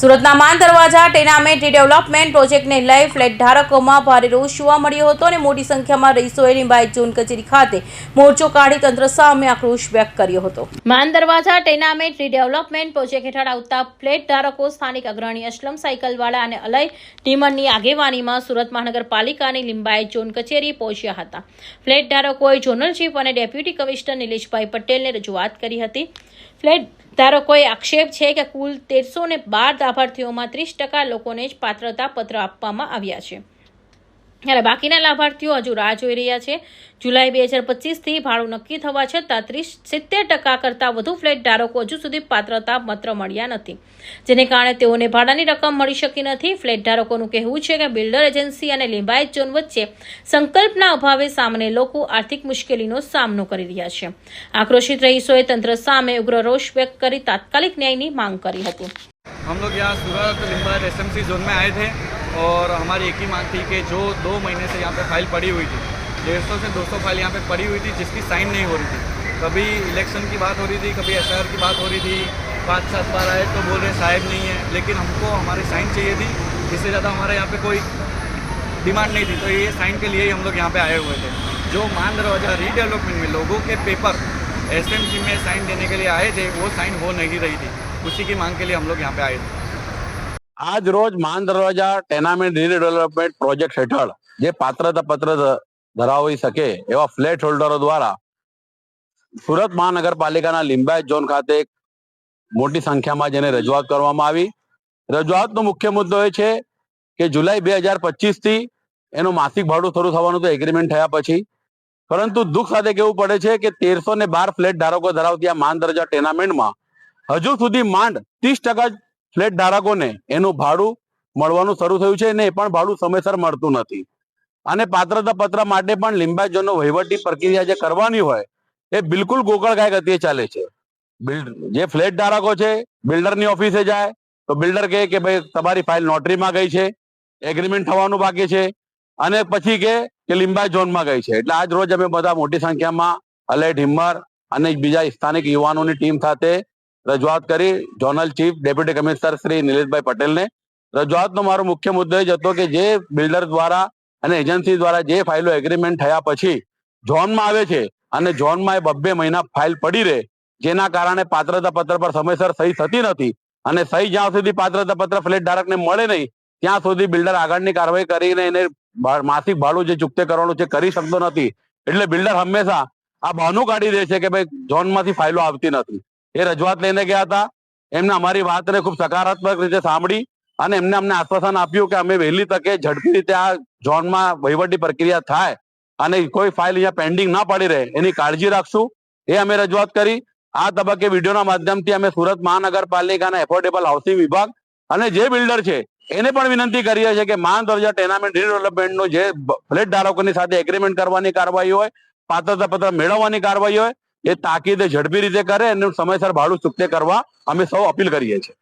સુરતના માન દરવાજા ટેનામેન્ટ રીડેવલપમેન્ટ પ્રોજેક્ટને લઈ ફ્લેટ ધારકોમાં ભારે રોષ જોવા મળ્યો હતો અને મોટી સંખ્યામાં રહીશોએ લિંબાયત ઝોન કચેરી ખાતે મોરચો કાઢી તંત્ર સામે આક્રોશ વ્યક્ત કર્યો હતો। માન દરવાજા ટેનામેન્ટ રીડેવલપમેન્ટ પ્રોજેક્ટ હેઠળ આવતા ફ્લેટ ધારકો સ્થાનિક અગ્રણી અસલમ સાયકલવાળા અને અલય ટીમરની આગેવાનીમાં સુરત મહાનગરપાલિકાની લિંબાયત ઝોન કચેરી પહોંચ્યા હતા। ફ્લેટ ધારકોએ ઝોનલ ચીફ અને ડેપ્યુટી કમિશનર નિલેશભાઈ પટેલને રજૂઆત કરી હતી। ફ્લેટ ધારકોએ આક્ષેપ છે કે કુલ 1312 લાભાર્થીઓમાં 30% લોકોને જ પાત્રતા પત્ર આપવામાં આવ્યા છે, ત્યારે બાકીના લાભાર્થીઓ હજુ રાહ જોઈ રહ્યા છે। જુલાઈ 2025થી ભાડું નક્કી થવા છતાં 70% કરતાં વધુ ફ્લેટ ધારકો હજુ સુધી પાત્રતા પત્ર મળ્યા નથી, જેને કારણે તેઓને ભાડાની રકમ મળી શકી નથી। ફ્લેટ ધારકોનું કહેવું છે કે બિલ્ડર એજન્સી અને લિંબાયત ઝોન વચ્ચે સંકલ્પના અભાવે સામાન્ય લોકો આર્થિક મુશ્કેલીનો સામનો કરી રહ્યા છે। આક્રોશિત રહીશોએ તંત્ર સામે ઉગ્ર રોષ व्यक्त કરી તાત્કાલિક न्यायની માંગ કરી હતી। हम लोग यहाँ सूरत लिंबायत एसएमसी जोन में आए थे और हमारी एक ही मांग थी कि जो 2 महीने से यहाँ पे फाइल पड़ी हुई थी, 150 से 200 फाइल यहाँ पे पड़ी हुई थी जिसकी साइन नहीं हो रही थी। कभी इलेक्शन की बात हो रही थी, कभी एसआर की बात हो रही थी, 5-7 बार आए तो बोल रहे साहब नहीं है, लेकिन हमको हमारी साइन चाहिए थी। इससे ज़्यादा हमारे यहाँ पे कोई डिमांड नहीं थी, तो ये साइन के लिए ही हम लोग यहाँ पे आए हुए थे। जो मान दरवाजा रीडेवलपमेंट में लोगों के पेपर एसएमसी में साइन देने के लिए आए थे, वो साइन हो नहीं रही थी, उसी की मांग के लिए हम लोग यहाँ पे आए थे। આજ રોજ માન દરવાજા ટેનામેન્ટ રીડેવલપમેન્ટ પ્રોજેક્ટ હેઠળ જે પાત્રતા પત્ર ધરાવી શકે એવા ફ્લેટ હોલ્ડરો દ્વારા સુરત મહાનગરપાલિકાના લિંબાયત ઝોન ખાતે એક મોટી સંખ્યામાં જેને રજૂઆત કરવામાં આવી। રજૂઆતનો મુખ્ય મુદ્દો એ છે કે જુલાઈ 2025થી એનું માસિક ભાડું શરૂ થવાનું તો એગ્રીમેન્ટ થયા પછી, પરંતુ દુઃખ સાથે કહેવું પડે છે કે 1312 ફ્લેટ ધારકો ધરાવતી આ માન દરવાજા ટેનામેન્ટમાં હજુ સુધી માંડ 30% ફ્લેટ ધારકોને એનું ભાડું મળવાનું શરૂ થયું છે, અને એ પણ ભાડું સમયસર મળતું નથી। અને પાત્રતા પત્ર માટે પણ લિંબાયત ઝોનનો વહીવટી પ્રક્રિયા જે કરવાની હોય એ બિલકુલ ગોકળગાય ગતિએ ચાલે છે। જે ફ્લેટ ધારકો છે બિલ્ડરની ઓફિસે જાય તો બિલ્ડર કહે કે ભાઈ તમારી ફાઇલ નોટરીમાં ગઈ છે, એગ્રીમેન્ટ થવાનું બાકી છે, અને પછી કે લિંબાયત ઝોનમાં ગઈ છે। એટલે આજ રોજ અમે બધા મોટી સંખ્યામાં અલય હિમ્મર અને બીજા સ્થાનિક યુવાનોની ટીમ સાથે રજૂઆત કરી zonal chief deputy commissioner Shri Nileshbhai પટેલને। રજૂઆતનો મારો મુખ્ય મુદ્દો એ જ હતો કે જે બિલ્ડર દ્વારા અને એજન્સી દ્વારા જે ફાઇલો એગ્રીમેન્ટ થયા પછી ઝોનમાં આવે છે અને ઝોનમાં એ 2 મહિના ફાઇલ પડી રહે, જેના કારણે પાત્રતા પત્ર પર સમયસર સહી થતી નથી, અને સહી જ્યાં સુધી પાત્રતા પત્ર ફ્લેટ ધારકને મળે નહીં ત્યાં સુધી બિલ્ડર આગળની કાર્યવાહી કરીને એને માસિક ભાડું જે ચૂકતે કરવાનું છે કરી શકતો નથી। એટલે બિલ્ડર હંમેશા આ બહાનું કાઢી દે છે કે ભાઈ ઝોનમાંથી ફાઇલો આવતી નથી। એ રજૂઆત લઈને ગયા હતા, એમને અમારી વાતને ખૂબ સકારાત્મક રીતે સાંભળી અને એમને અમને આશ્વાસન આપ્યું કે અમે વહેલી તકે ઝડપી રીતે આ ઝોનમાં વહીવટી પ્રક્રિયા થાય અને કોઈ ફાઇલ અહીંયા પેન્ડિંગ ના પડી રહે એની કાળજી રાખશું, એ અમે રજૂઆત કરી। આ તબક્કે વિડીયોના માધ્યમથી અમે સુરત મહાનગરપાલિકાના એફોર્ડેબલ હાઉસિંગ વિભાગ અને જે બિલ્ડર છે એને પણ વિનંતી કરીએ છીએ કે માન દરવાજા ટેનામેન્ટ રીડેવલપમેન્ટનું જે ફ્લેટ ધારકોની સાથે એગ્રીમેન્ટ કરવાની કાર્યવાહી હોય, પાત્રતા પત્ર મેળવવાની કાર્યવાહી હોય, એ તાકીદે ઝડપી રીતે કરે અને સમયસર ભાડું ચૂકતે કરવા અમે સૌ અપીલ કરીએ છીએ।